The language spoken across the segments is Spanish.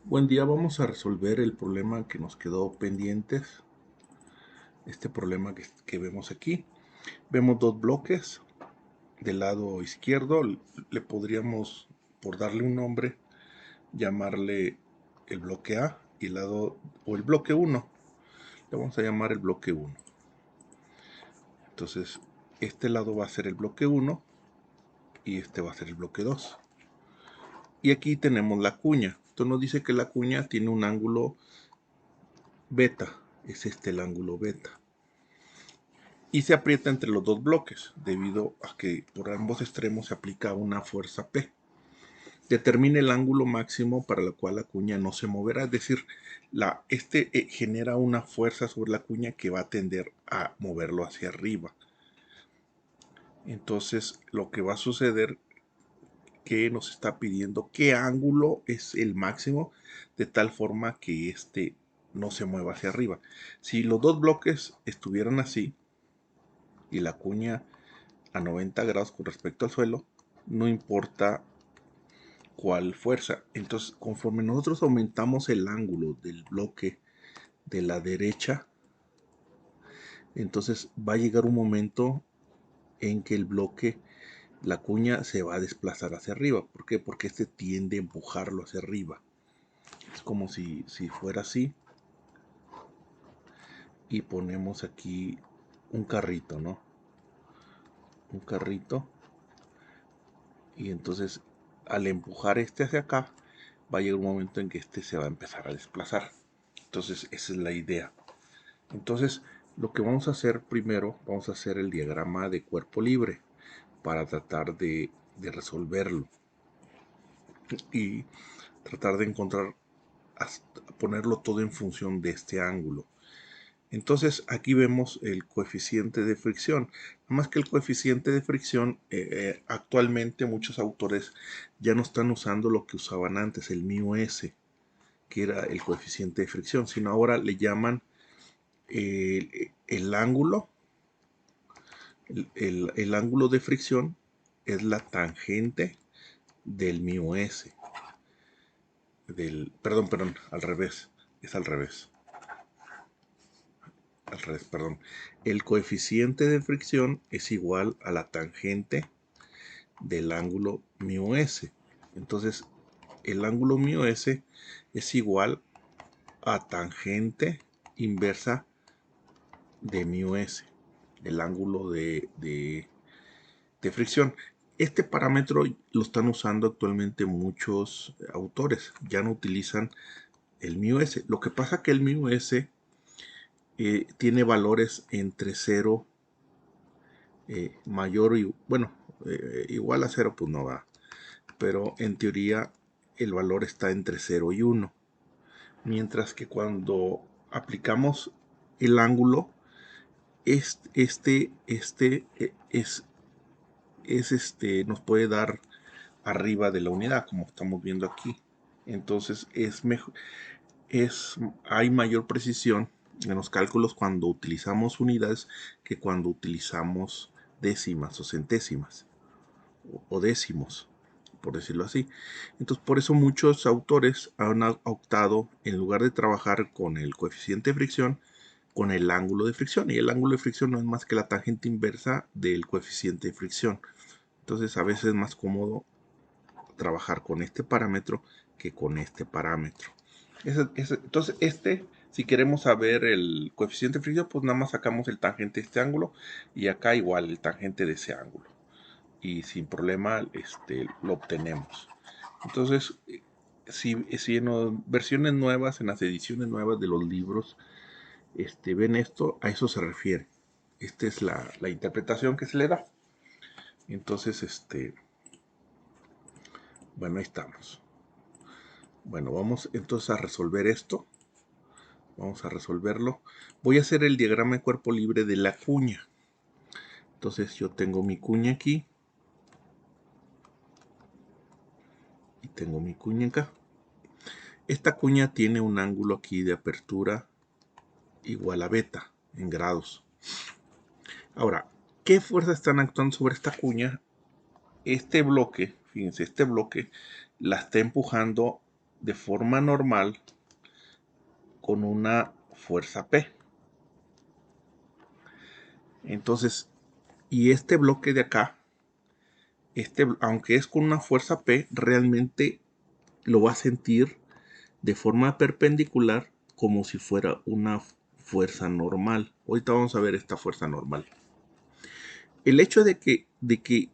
Buen día, vamos a resolver el problema que nos quedó pendientes. Este problema que vemos aquí. Vemos dos bloques. Del lado izquierdo le podríamos, por darle un nombre, llamarle el bloque A y el bloque 1. Le vamos a llamar el bloque 1. Entonces, este lado va a ser el bloque 1 y este va a ser el bloque 2. Y aquí tenemos la cuña. Esto nos dice que la cuña tiene un ángulo beta. Es este el ángulo beta. Y se aprieta entre los dos bloques, debido a que por ambos extremos se aplica una fuerza P. Determina el ángulo máximo para el cual la cuña no se moverá, es decir, genera una fuerza sobre la cuña que va a tender a moverlo hacia arriba. Entonces, lo que va a suceder que nos está pidiendo qué ángulo es el máximo, de tal forma que este no se mueva hacia arriba. Si los dos bloques estuvieran así y la cuña a 90 grados con respecto al suelo, no importa cuál fuerza. Entonces, conforme nosotros aumentamos el ángulo del bloque de la derecha, entonces va a llegar un momento en que el bloque, la cuña, se va a desplazar hacia arriba. ¿Por qué? Porque este tiende a empujarlo hacia arriba. Es como si fuera así y ponemos aquí un carrito, ¿no? Un carrito. Y entonces, al empujar este hacia acá, va a llegar un momento en que este se va a empezar a desplazar. Entonces, esa es la idea. Entonces, lo que vamos a hacer primero, vamos a hacer el diagrama de cuerpo libre para tratar de resolverlo y tratar de encontrar, ponerlo todo en función de este ángulo. Entonces, aquí vemos el coeficiente de fricción. Nada más que el coeficiente de fricción, actualmente muchos autores ya no están usando lo que usaban antes, el μs, que era el coeficiente de fricción, sino ahora le llaman el ángulo. El ángulo de fricción es la tangente del μs. Perdón, al revés. Es al revés. Al revés, perdón. El coeficiente de fricción es igual a la tangente del ángulo μs. Entonces, el ángulo μs es igual a tangente inversa de μs, el ángulo de fricción. Este parámetro lo están usando actualmente muchos autores, ya no utilizan el μs. Lo que pasa que el μs tiene valores entre 0 mayor y, bueno, igual a 0 pues no va, pero en teoría el valor está entre 0 y 1, mientras que cuando aplicamos el ángulo, nos puede dar arriba de la unidad, como estamos viendo aquí. Entonces hay mayor precisión en los cálculos cuando utilizamos unidades que cuando utilizamos décimas o centésimas o décimos, por decirlo así. Entonces, por eso muchos autores han optado, en lugar de trabajar con el coeficiente de fricción, con el ángulo de fricción. Y el ángulo de fricción no es más que la tangente inversa del coeficiente de fricción. Entonces, a veces es más cómodo trabajar con este parámetro que con este parámetro. Entonces, si queremos saber el coeficiente de fricción, pues nada más sacamos el tangente de este ángulo y acá igual el tangente de ese ángulo. Y sin problema lo obtenemos. Entonces, si en las versiones nuevas, en las ediciones nuevas de los libros, ven esto, a eso se refiere. Esta es la interpretación que se le da. Entonces, bueno, ahí estamos. Bueno, vamos entonces a resolver esto. Vamos a resolverlo. Voy a hacer el diagrama de cuerpo libre de la cuña. Entonces yo tengo mi cuña aquí. Y tengo mi cuña acá. Esta cuña tiene un ángulo aquí de apertura igual a beta en grados. Ahora, ¿qué fuerzas están actuando sobre esta cuña? Este bloque, fíjense, este bloque la está empujando de forma normal con una fuerza P. Entonces, y este bloque de acá, aunque es con una fuerza P, realmente lo va a sentir de forma perpendicular como si fuera una fuerza normal. Ahorita vamos a ver esta fuerza normal. El hecho de que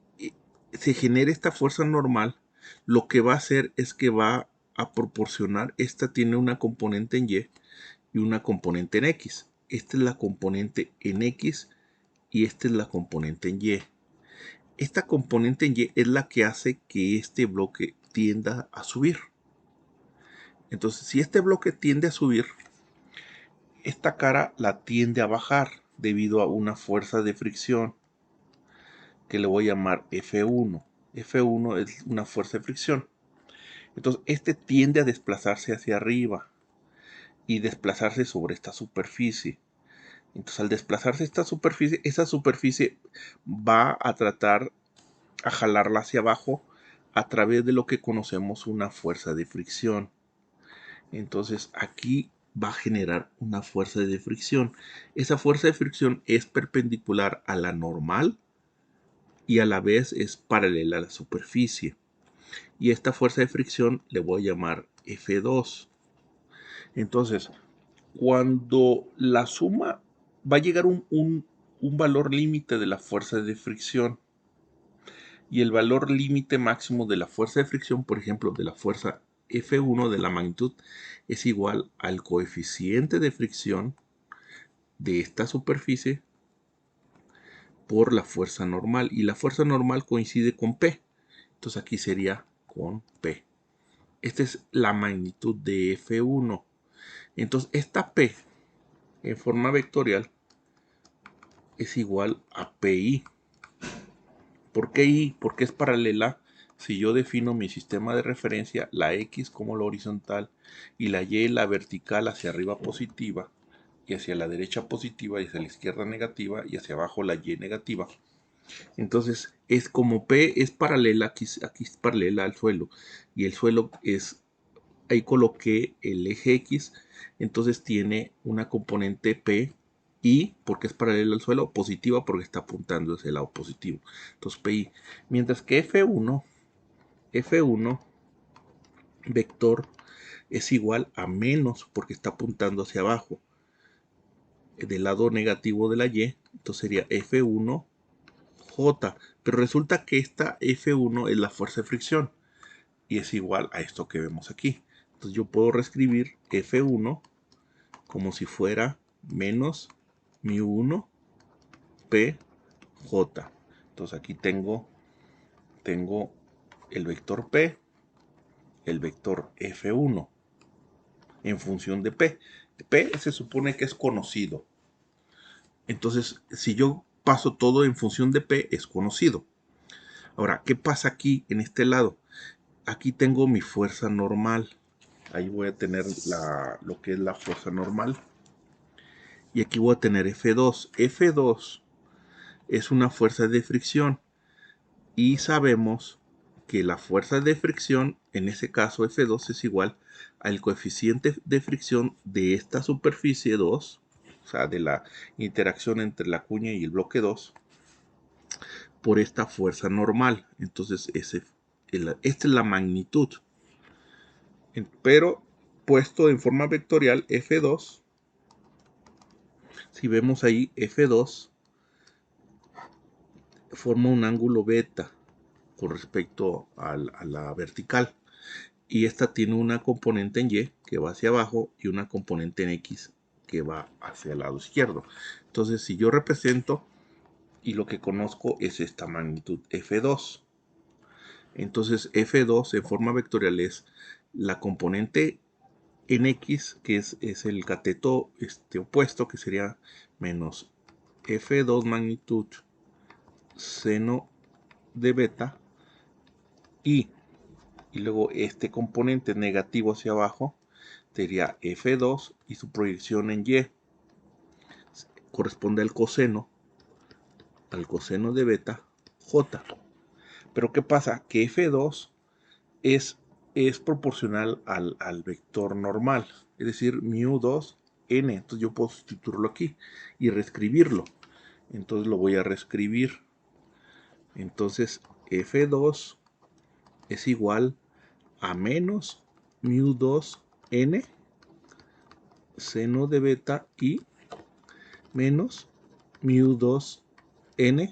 se genere esta fuerza normal, lo que va a hacer es que va a proporcionar, esta tiene una componente en Y y una componente en X. Esta es la componente en X y esta es la componente en Y. Esta componente en Y es la que hace que este bloque tienda a subir. Entonces, si este bloque tiende a subir, esta cara la tiende a bajar debido a una fuerza de fricción que le voy a llamar F1. F1 es una fuerza de fricción. Entonces, este tiende a desplazarse hacia arriba y desplazarse sobre esta superficie. Entonces, al desplazarse esa superficie va a tratar a jalarla hacia abajo a través de lo que conocemos una fuerza de fricción. Entonces, aquí va a generar una fuerza de fricción. Esa fuerza de fricción es perpendicular a la normal y a la vez es paralela a la superficie. Y esta fuerza de fricción le voy a llamar F2. Entonces, cuando la suma va a llegar un valor límite de la fuerza de fricción y el valor límite máximo de la fuerza de fricción, por ejemplo, de la fuerza F1 de la magnitud, es igual al coeficiente de fricción de esta superficie por la fuerza normal. Y la fuerza normal coincide con P. Entonces aquí sería con P. Esta es la magnitud de F1. Entonces esta P en forma vectorial es igual a PI. ¿Por qué I? Porque es paralela. Si yo defino mi sistema de referencia, la X como la horizontal y la Y la vertical hacia arriba positiva y hacia la derecha positiva y hacia la izquierda negativa y hacia abajo la Y negativa. Entonces es como P es paralela, aquí es paralela al suelo y el suelo es, ahí coloqué el eje X, entonces tiene una componente P y porque es paralela al suelo, positiva porque está apuntando hacia el lado positivo. Entonces PI. Mientras que F1 vector es igual a menos porque está apuntando hacia abajo del lado negativo de la Y. Entonces sería F1J. Pero resulta que esta F1 es la fuerza de fricción y es igual a esto que vemos aquí. Entonces yo puedo reescribir F1 como si fuera menos μ1 PJ. Entonces aquí tengo el vector P, el vector F1 en función de P. P se supone que es conocido. Entonces, si yo paso todo en función de P, es conocido. Ahora, ¿qué pasa aquí en este lado? Aquí tengo mi fuerza normal. Ahí voy a tener lo que es la fuerza normal. Y aquí voy a tener F2. F2 es una fuerza de fricción. Y sabemos que la fuerza de fricción, en ese caso F2, es igual al coeficiente de fricción de esta superficie 2, o sea, de la interacción entre la cuña y el bloque 2, por esta fuerza normal. Entonces, esta es la magnitud. Pero puesto en forma vectorial, F2, si vemos ahí, F2 forma un ángulo beta con respecto a la vertical. Y esta tiene una componente en Y que va hacia abajo y una componente en X que va hacia el lado izquierdo. Entonces, si yo represento y lo que conozco es esta magnitud F2. Entonces, F2 en forma vectorial es la componente en X, que es el cateto opuesto, que sería menos F2 magnitud seno de beta y luego este componente negativo hacia abajo sería F2 y su proyección en Y corresponde al coseno de beta J. Pero ¿qué pasa? Que F2 es es proporcional al vector normal, es decir, mu2 n. Entonces yo puedo sustituirlo aquí y reescribirlo. Entonces lo voy a reescribir. Entonces f2 es igual a menos mu2 n seno de beta i menos mu2 n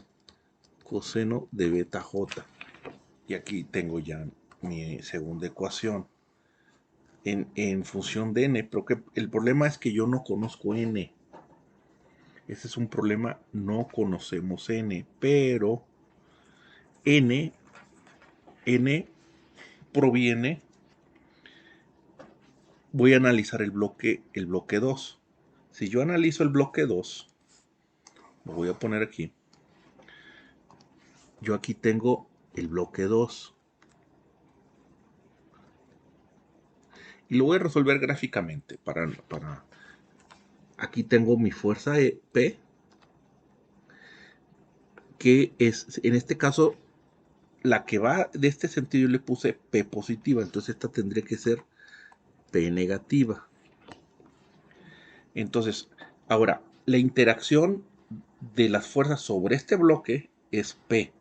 coseno de beta j. Y aquí tengo ya mi segunda ecuación en función de n, pero que el problema es que yo no conozco n. Ese es un problema, no conocemos n, pero n proviene, voy a analizar el bloque 2. Si yo analizo el bloque 2, lo voy a poner aquí. Yo aquí tengo el bloque 2. Y lo voy a resolver gráficamente. Aquí tengo mi fuerza P, que es, en este caso, la que va de este sentido yo le puse P positiva. Entonces esta tendría que ser P negativa. Entonces, ahora, la interacción de las fuerzas sobre este bloque es P.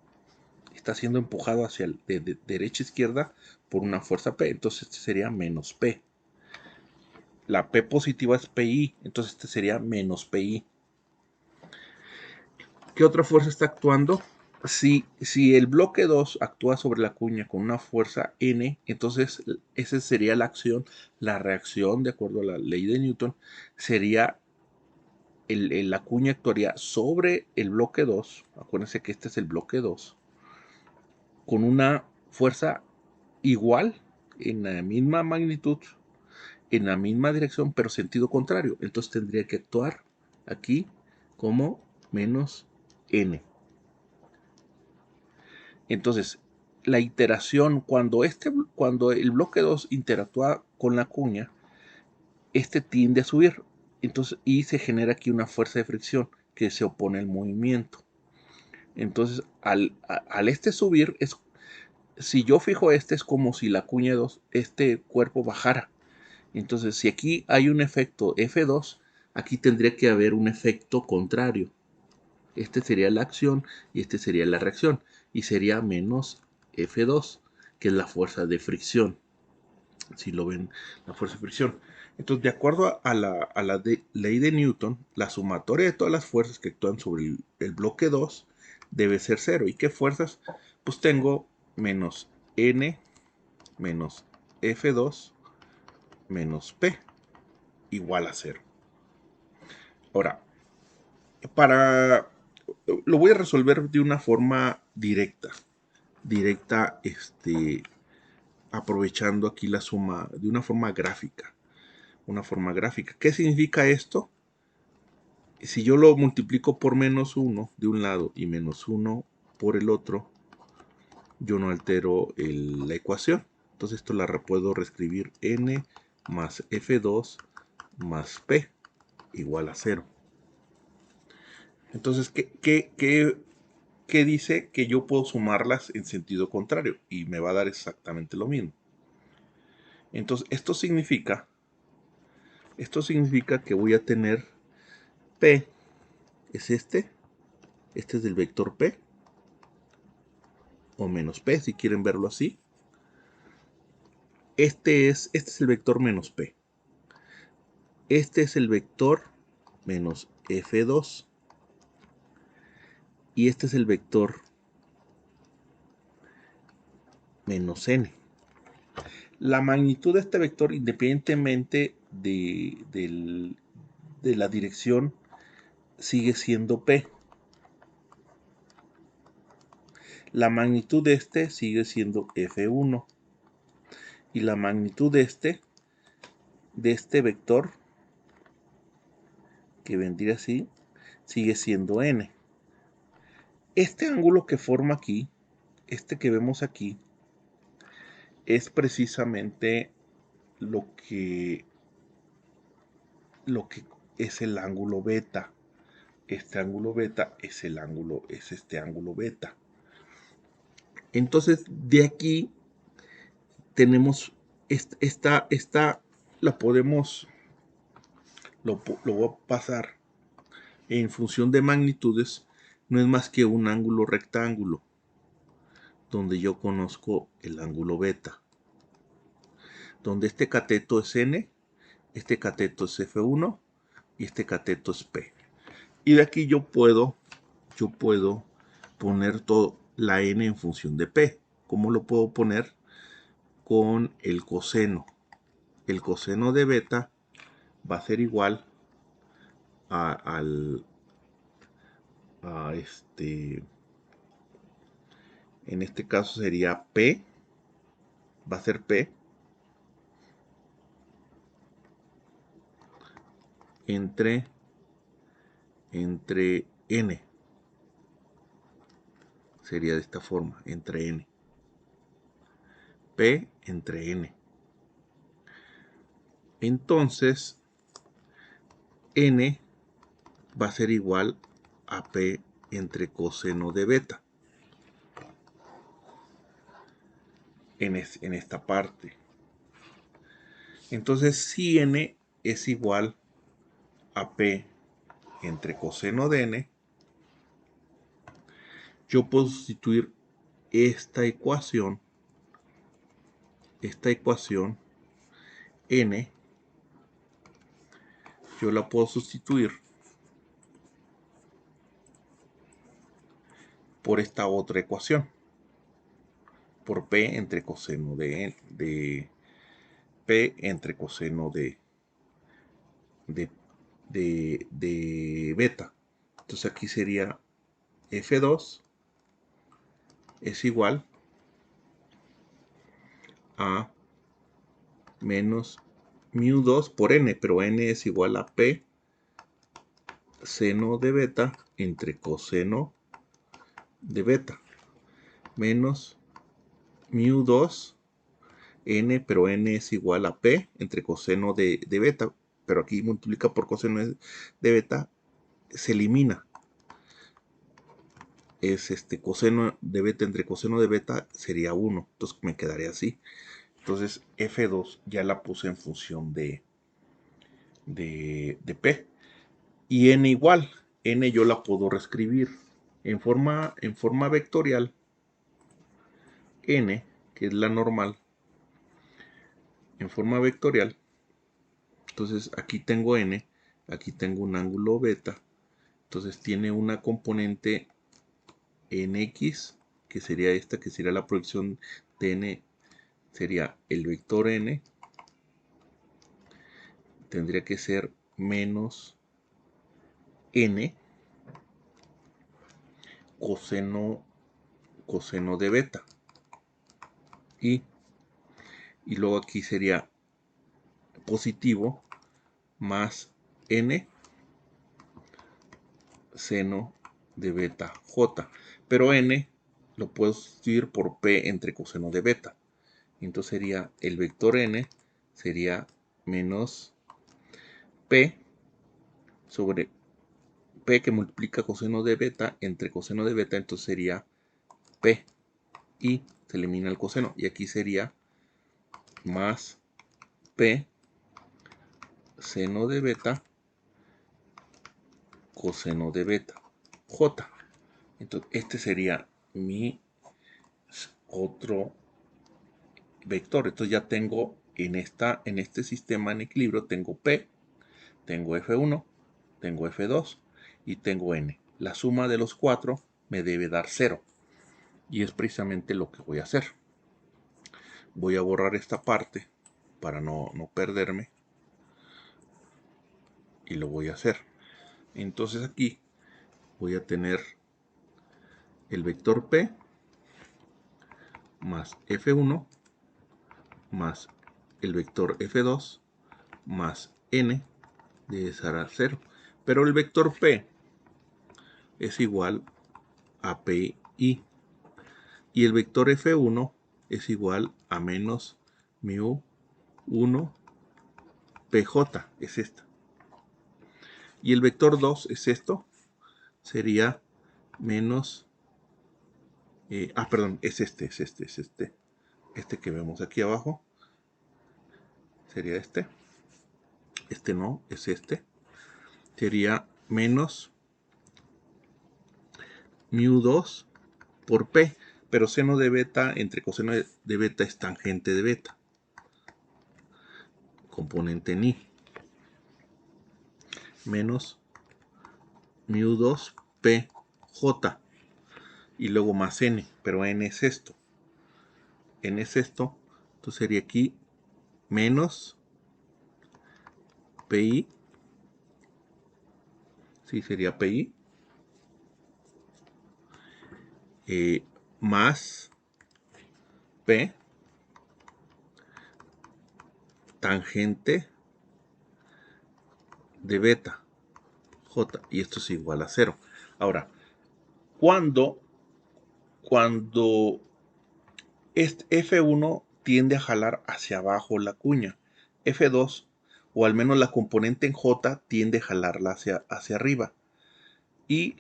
Está siendo empujado hacia de derecha a izquierda por una fuerza P. Entonces este sería menos P. La P positiva es PI. Entonces este sería menos PI. ¿Qué otra fuerza está actuando? Si el bloque 2 actúa sobre la cuña con una fuerza N, entonces esa sería la acción, la reacción, de acuerdo a la ley de Newton, sería la cuña actuaría sobre el bloque 2, acuérdense que este es el bloque 2, con una fuerza igual, en la misma magnitud, en la misma dirección, pero sentido contrario. Entonces tendría que actuar aquí como menos N. Entonces, la iteración, cuando el bloque 2 interactúa con la cuña, este tiende a subir. Entonces, y se genera aquí una fuerza de fricción que se opone al movimiento. Entonces, al este subir, si yo fijo este, es como si la cuña 2, este cuerpo bajara. Entonces, si aquí hay un efecto F2, aquí tendría que haber un efecto contrario. Este sería la acción y este sería la reacción. Y sería menos F2, que es la fuerza de fricción. Si lo ven, la fuerza de fricción. Entonces, de acuerdo a la ley de Newton, la sumatoria de todas las fuerzas que actúan sobre el bloque 2 debe ser 0. ¿Y qué fuerzas? Pues tengo menos N menos F2 menos P igual a 0. Ahora, lo voy a resolver de una forma directa, aprovechando aquí la suma de una forma gráfica. ¿Qué significa esto? Si yo lo multiplico por menos 1 de un lado y menos 1 por el otro, yo no altero la ecuación. Entonces esto la puedo reescribir n más f2 más p igual a 0. Entonces, ¿qué dice? Que yo puedo sumarlas en sentido contrario y me va a dar exactamente lo mismo. Entonces, esto significa que voy a tener P, es este es del vector P, o menos P, si quieren verlo así. Este es el vector menos P. Este es el vector menos F2. Y este es el vector menos N. La magnitud de este vector, independientemente de la dirección, sigue siendo P. La magnitud de este sigue siendo F1. Y la magnitud de este vector, que vendría así, sigue siendo N. Este ángulo que forma aquí, este que vemos aquí, es precisamente lo que es el ángulo beta. Este ángulo beta es este ángulo beta. Entonces, de aquí tenemos esta la podemos, lo voy a pasar en función de magnitudes, no es más que un ángulo rectángulo, donde yo conozco el ángulo beta, donde este cateto es n, este cateto es f1 y este cateto es p. Y de aquí yo puedo poner todo la n en función de p. ¿Cómo lo puedo poner? Con el coseno. El coseno de beta va a ser igual a, en este caso sería p, va a ser p entre n, sería de esta forma, entre n, p entre n. Entonces n va a ser igual a p entre coseno de beta en esta parte. Entonces si n es igual a p entre coseno de n, yo puedo sustituir esta ecuación n, yo la puedo sustituir por esta otra ecuación, por p entre coseno de p entre coseno de beta. Entonces aquí sería f2 es igual a menos mu2 por n, pero n es igual a p seno de beta entre coseno de beta menos mu2 n, pero n es igual a p entre coseno de beta, pero aquí multiplica por coseno de beta, se elimina. Es coseno de beta entre coseno de beta sería 1, entonces me quedaría así. Entonces f2 ya la puse en función de p. Y n igual, n yo la puedo reescribir en forma vectorial. N, que es la normal, en forma vectorial. Entonces aquí tengo n, aquí tengo un ángulo beta. Entonces tiene una componente en x, que sería esta, que sería la proyección de n, sería el vector n, tendría que ser menos n coseno de beta. Y luego aquí sería positivo más n seno de beta j. Pero n lo puedo sustituir por p entre coseno de beta. Entonces sería el vector n sería menos p sobre p que multiplica coseno de beta entre coseno de beta, entonces sería p y se elimina el coseno. Y aquí sería más p seno de beta coseno de beta j. Entonces este sería mi otro vector. Entonces ya tengo en este sistema en equilibrio, tengo p, tengo f1, tengo f2 y tengo n. La suma de los cuatro me debe dar 0. Y es precisamente lo que voy a hacer. Voy a borrar esta parte para no perderme. Y lo voy a hacer. Entonces aquí voy a tener el vector p más f1 más el vector f2 más n debe ser a 0. Pero el vector p es igual a pi y el vector f1 es igual a menos mu 1 pj, es esta. Y el vector 2 es esto, sería menos, perdón, es este que vemos aquí abajo, sería este. Este no, es este. Sería menos mu2 por P. Pero seno de beta entre coseno de beta es tangente de beta. Componente en I. Menos mu2 P J. Y luego más N. Pero N es esto. N es esto. Entonces sería aquí menos PI. Sí, sería PI. Más P tangente de beta J, y esto es igual a 0. Ahora, cuando este F1 tiende a jalar hacia abajo la cuña, F2, o al menos la componente en J, tiende a jalarla hacia arriba. Y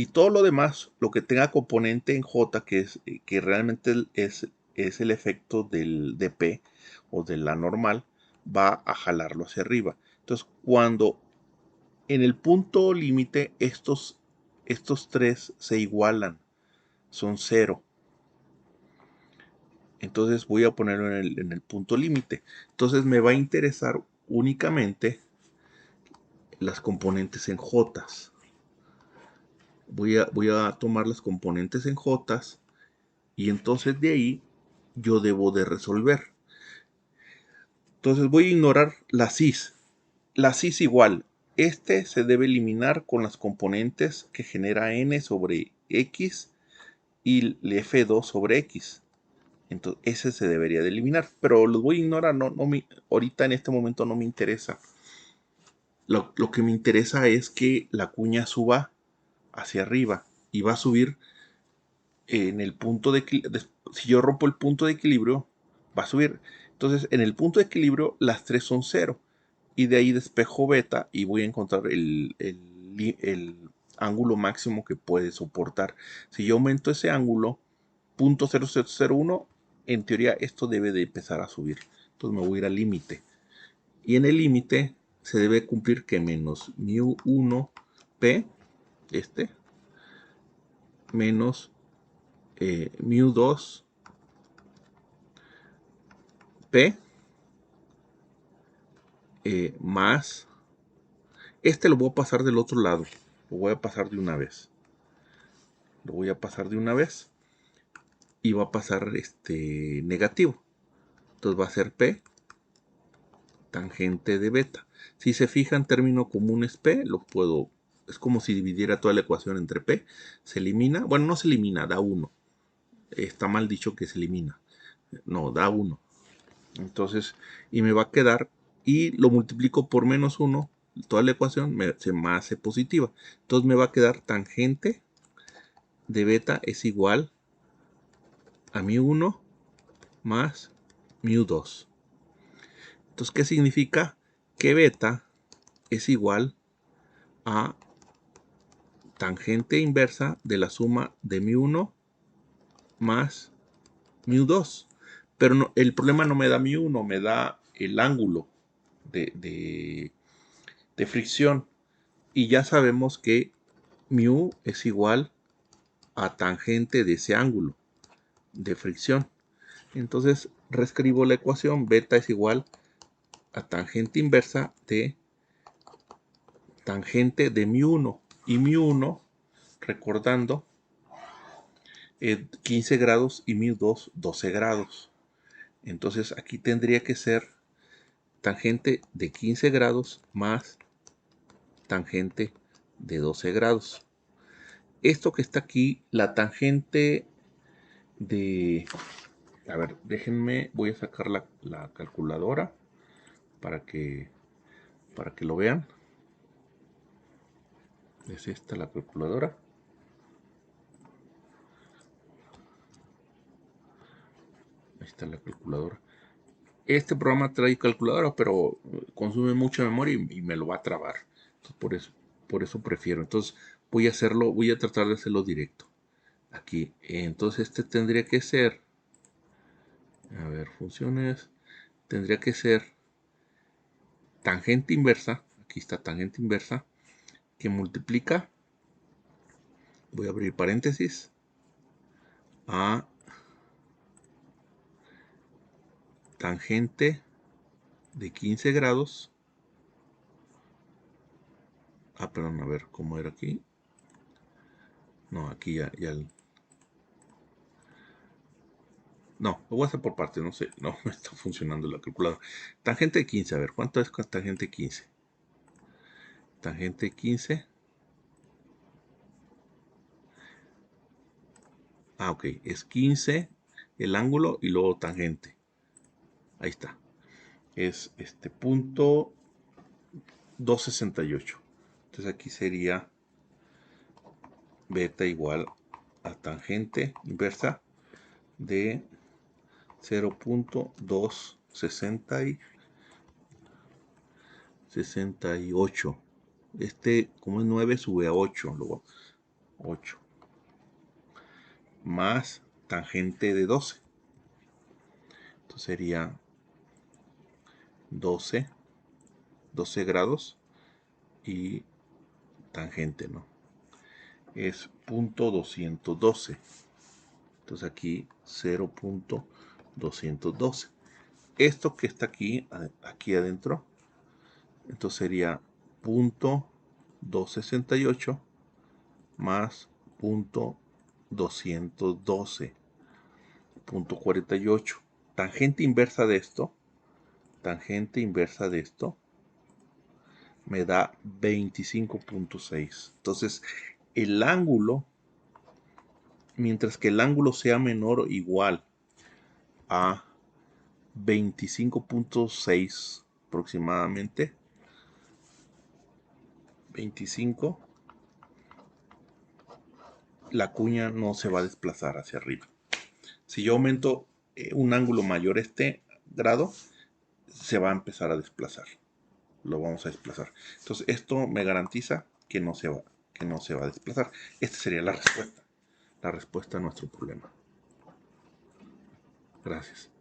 todo lo demás, lo que tenga componente en J, que realmente es el efecto de P o de la normal, va a jalarlo hacia arriba. Entonces, cuando en el punto límite estos tres se igualan, son 0. Entonces voy a ponerlo en el punto límite. Entonces me va a interesar únicamente las componentes en J. Voy a tomar las componentes en J y entonces de ahí yo debo de resolver. Entonces voy a ignorar la cis. La cis igual. Este se debe eliminar con las componentes que genera n sobre x y el f2 sobre x. Entonces ese se debería de eliminar. Pero los voy a ignorar. Ahorita en este momento no me interesa. Lo que me interesa es que la cuña suba hacia arriba. Y va a subir en el punto de equilibrio. Si yo rompo el punto de equilibrio, va a subir. Entonces en el punto de equilibrio las tres son 0. Y de ahí despejo beta y voy a encontrar el ángulo máximo que puede soportar. Si yo aumento ese ángulo, 0.0001, en teoría esto debe de empezar a subir. Entonces me voy a ir al límite. Y en el límite se debe cumplir que menos mu1p, menos mu2p, más, lo voy a pasar del otro lado, lo voy a pasar de una vez. Lo voy a pasar de una vez y va a pasar negativo. Entonces va a ser P tangente de beta. Si se fijan, término común es P, es como si dividiera toda la ecuación entre P. Se elimina, bueno, no se elimina, da 1. Está mal dicho que se elimina. No, da 1. Entonces, y me va a quedar, y lo multiplico por menos 1, toda la ecuación se me hace positiva. Entonces me va a quedar tangente de beta es igual a mu1 más mu2. Entonces, ¿qué significa? Que beta es igual a tangente inversa de la suma de mu1 más mu2. Pero no, el problema no me da mu1, me da el ángulo de fricción. Y ya sabemos que mu es igual a tangente de ese ángulo de fricción. Entonces reescribo la ecuación, beta es igual a tangente inversa de tangente de mu1. Y mu1, recordando, 15 grados y mu2, 12 grados. Entonces aquí tendría que ser tangente de 15 grados más tangente de 12 grados. Esto que está aquí, la tangente de... A ver, déjenme, voy a sacar la calculadora para que lo vean. Es esta la calculadora. Ahí está la calculadora. Este programa trae calculadora, pero consume mucha memoria y me lo va a trabar. Entonces, por eso prefiero. Entonces voy a tratar de hacerlo directo. Aquí. Entonces tendría que ser, a ver, funciones. Tendría que ser tangente inversa, aquí está tangente inversa, que multiplica, voy a abrir paréntesis, a tangente de 15 grados. Perdón, a ver cómo era aquí. No, aquí ya no, lo voy a hacer por parte, no sé, no me está funcionando la calculadora. Tangente de 15, a ver, ¿cuánto es con tangente 15? Tangente 15. Ok, es 15 el ángulo y luego tangente. Ahí está. Es este punto 268. Entonces aquí sería beta igual a tangente inversa de 0.268. Como es 9, sube a 8. Luego 8. Más tangente de 12. Entonces sería 12 grados y tangente, ¿no? Es punto 212. Entonces aquí 0.212. Esto que está aquí adentro, entonces sería punto 268 más punto 212, punto 48. Tangente inversa de esto me da 25.6. Entonces, el ángulo, mientras que el ángulo sea menor o igual a 25.6 aproximadamente, 25, la cuña no se va a desplazar hacia arriba. Si yo aumento un ángulo mayor a este grado, se va a empezar a desplazar. Lo vamos a desplazar. Entonces, esto me garantiza que no se va a desplazar. Esta sería la respuesta a nuestro problema. Gracias.